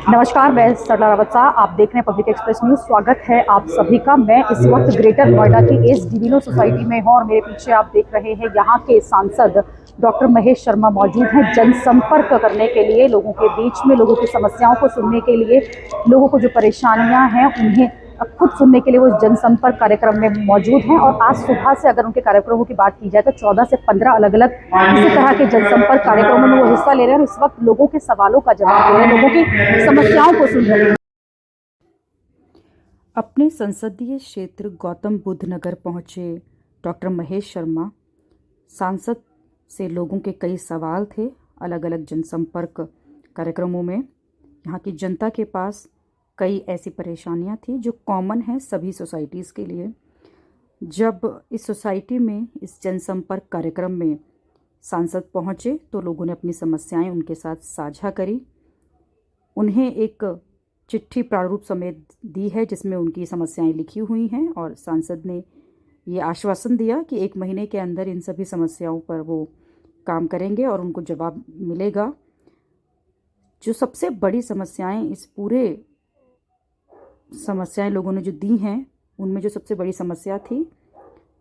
नमस्कार, मैं सरला रावत शाह, आप देख रहे हैं पब्लिक एक्सप्रेस न्यूज। स्वागत है आप सभी का। मैं इस वक्त ग्रेटर नोएडा की एस डिविनो सोसाइटी में हूं और मेरे पीछे आप देख रहे हैं यहाँ के सांसद डॉक्टर महेश शर्मा मौजूद हैं जनसंपर्क करने के लिए, लोगों के बीच में लोगों की समस्याओं को सुनने के लिए, लोगों को जो परेशानियां हैं उन्हें खुद सुनने के लिए वो जनसंपर्क कार्यक्रम में मौजूद हैं। और आज सुबह से अगर उनके कार्यक्रमों की बात की जाए तो 14 से 15 अलग अलग इसी तरह के जनसंपर्क कार्यक्रमों में वो हिस्सा ले रहे हैं और इस वक्त लोगों के सवालों का जवाब दे रहे हैं, लोगों की समस्याओं को सुन रहे हैं। अपने संसदीय क्षेत्र गौतम बुद्ध नगर पहुंचे डॉक्टर महेश शर्मा। सांसद से लोगों के कई सवाल थे अलग अलग जनसंपर्क कार्यक्रमों में। यहाँ की जनता के पास कई ऐसी परेशानियां थी जो कॉमन है सभी सोसाइटीज़ के लिए। जब इस सोसाइटी में इस जनसंपर्क कार्यक्रम में सांसद पहुंचे तो लोगों ने अपनी समस्याएं उनके साथ साझा करी। उन्हें एक चिट्ठी प्रारूप समेत दी है जिसमें उनकी समस्याएं लिखी हुई हैं और सांसद ने ये आश्वासन दिया कि 1 महीने के अंदर इन सभी समस्याओं पर वो काम करेंगे और उनको जवाब मिलेगा। जो सबसे बड़ी समस्याएं इस पूरे समस्याएं लोगों ने जो दी हैं उनमें जो सबसे बड़ी समस्या थी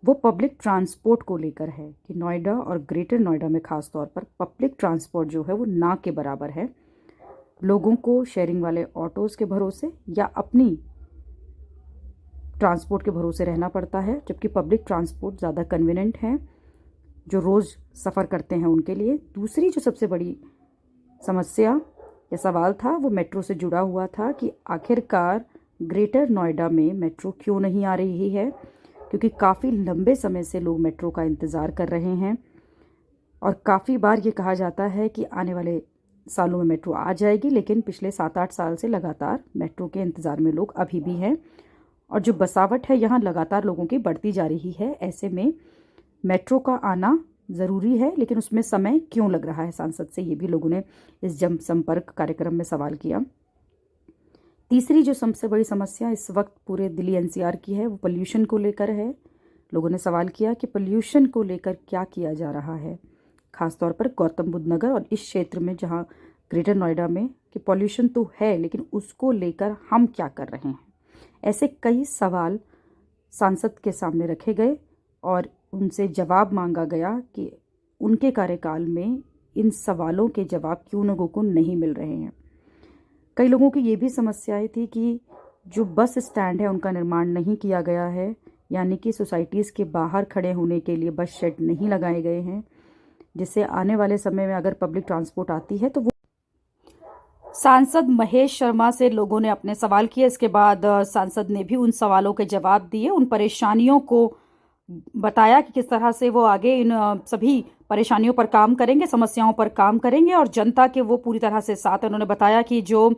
वो पब्लिक ट्रांसपोर्ट को लेकर है कि नोएडा और ग्रेटर नोएडा में ख़ास तौर पर पब्लिक ट्रांसपोर्ट जो है वो ना के बराबर है। लोगों को शेयरिंग वाले ऑटोज़ के भरोसे या अपनी ट्रांसपोर्ट के भरोसे रहना पड़ता है, जबकि पब्लिक ट्रांसपोर्ट ज़्यादा कन्वीनियंट है जो रोज़ सफ़र करते हैं उनके लिए। दूसरी जो सबसे बड़ी समस्या या सवाल था वो मेट्रो से जुड़ा हुआ था कि आखिरकार ग्रेटर नोएडा में मेट्रो क्यों नहीं आ रही है, क्योंकि काफ़ी लंबे समय से लोग मेट्रो का इंतज़ार कर रहे हैं और काफ़ी बार ये कहा जाता है कि आने वाले सालों में मेट्रो आ जाएगी, लेकिन पिछले 7-8 साल से लगातार मेट्रो के इंतज़ार में लोग अभी भी हैं और जो बसावट है यहाँ लगातार लोगों की बढ़ती जा रही है। ऐसे में मेट्रो का आना ज़रूरी है, लेकिन उसमें समय क्यों लग रहा है सांसद से, ये भी लोगों ने इस जनसंपर्क कार्यक्रम में सवाल किया। तीसरी जो सबसे बड़ी समस्या इस वक्त पूरे दिल्ली एनसीआर की है वो पोल्यूशन को लेकर है। लोगों ने सवाल किया कि पोल्यूशन को लेकर क्या किया जा रहा है, ख़ासतौर पर गौतम बुद्ध नगर और इस क्षेत्र में जहां ग्रेटर नोएडा में कि पोल्यूशन तो है लेकिन उसको लेकर हम क्या कर रहे हैं। ऐसे कई सवाल सांसद के सामने रखे गए और उनसे जवाब मांगा गया कि उनके कार्यकाल में इन सवालों के जवाब क्यों लोगों को नहीं मिल रहे हैं। कई लोगों की ये भी समस्याएं थी कि जो बस स्टैंड है उनका निर्माण नहीं किया गया है, यानी कि सोसाइटीज़ के बाहर खड़े होने के लिए बस शेड नहीं लगाए गए हैं, जिससे आने वाले समय में अगर पब्लिक ट्रांसपोर्ट आती है तो वो। सांसद महेश शर्मा से लोगों ने अपने सवाल किए। इसके बाद सांसद ने भी उन सवालों के जवाब दिए, उन परेशानियों को बताया कि किस तरह से वो आगे इन सभी परेशानियों पर काम करेंगे, समस्याओं पर काम करेंगे और जनता के वो पूरी तरह से साथ। उन्होंने बताया कि जो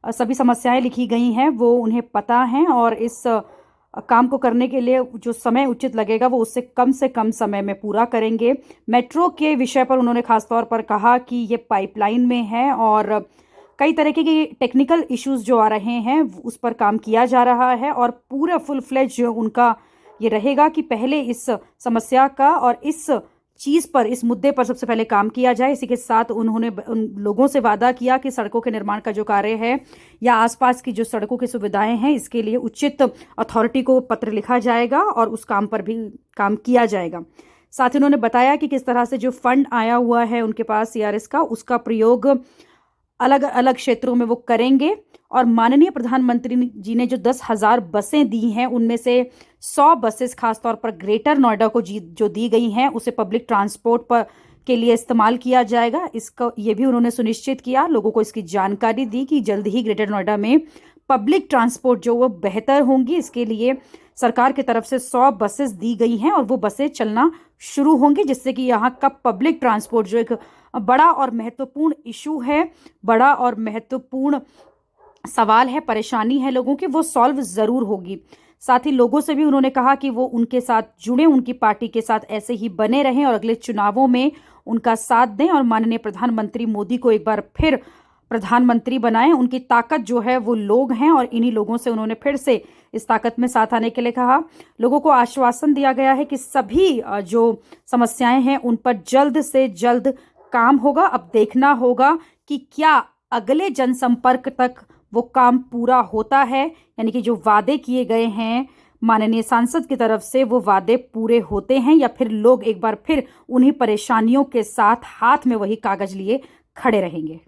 सभी समस्याएं लिखी गई हैं वो उन्हें पता हैं और इस काम को करने के लिए जो समय उचित लगेगा वो उससे कम समय में पूरा करेंगे। मेट्रो के विषय पर उन्होंने खास तौर पर कहा कि ये पाइपलाइन में है और कई तरह के टेक्निकल इश्यूज जो आ रहे हैं उस पर काम किया जा रहा है और पूरा फुल फ्लेज उनका ये रहेगा कि पहले इस समस्या का और इस चीज़ पर, इस मुद्दे पर सबसे पहले काम किया जाए। इसी के साथ उन्होंने उन लोगों से वादा किया कि सड़कों के निर्माण का जो कार्य है या आसपास की जो सड़कों की सुविधाएं हैं इसके लिए उचित अथॉरिटी को पत्र लिखा जाएगा और उस काम पर भी काम किया जाएगा। साथ ही उन्होंने बताया कि किस तरह से जो फंड आया हुआ है उनके पास सीआरएस का, उसका प्रयोग अलग अलग क्षेत्रों में वो करेंगे और माननीय प्रधानमंत्री जी ने जो 10,000 बसें दी हैं उनमें से 100 बसेस खासतौर पर ग्रेटर नोएडा को जो दी गई हैं उसे पब्लिक ट्रांसपोर्ट पर के लिए इस्तेमाल किया जाएगा। इसका ये भी उन्होंने सुनिश्चित किया, लोगों को इसकी जानकारी दी कि जल्द ही ग्रेटर नोएडा में पब्लिक ट्रांसपोर्ट जो वो बेहतर होंगी। इसके लिए सरकार की तरफ से 100 बसेस दी गई हैं और वो बसें चलना शुरू होंगी, जिससे कि यहाँ का पब्लिक ट्रांसपोर्ट जो एक बड़ा और महत्वपूर्ण इशू है, बड़ा और महत्वपूर्ण सवाल है, परेशानी है लोगों की, वो सॉल्व ज़रूर होगी। साथ ही लोगों से भी उन्होंने कहा कि वो उनके साथ जुड़े, उनकी पार्टी के साथ ऐसे ही बने रहें और अगले चुनावों में उनका साथ दें और माननीय प्रधानमंत्री मोदी को एक बार फिर प्रधानमंत्री बनाएं। उनकी ताकत जो है वो लोग हैं और इन्हीं लोगों से उन्होंने फिर से इस ताकत में साथ आने के लिए कहा। लोगों को आश्वासन दिया गया है कि सभी जो समस्याएं हैं उन पर जल्द से जल्द काम होगा। अब देखना होगा कि क्या अगले जनसंपर्क तक वो काम पूरा होता है, यानी कि जो वादे किए गए हैं माननीय सांसद की तरफ से वो वादे पूरे होते हैं, या फिर लोग एक बार फिर उन्हीं परेशानियों के साथ हाथ में वही कागज लिए खड़े रहेंगे।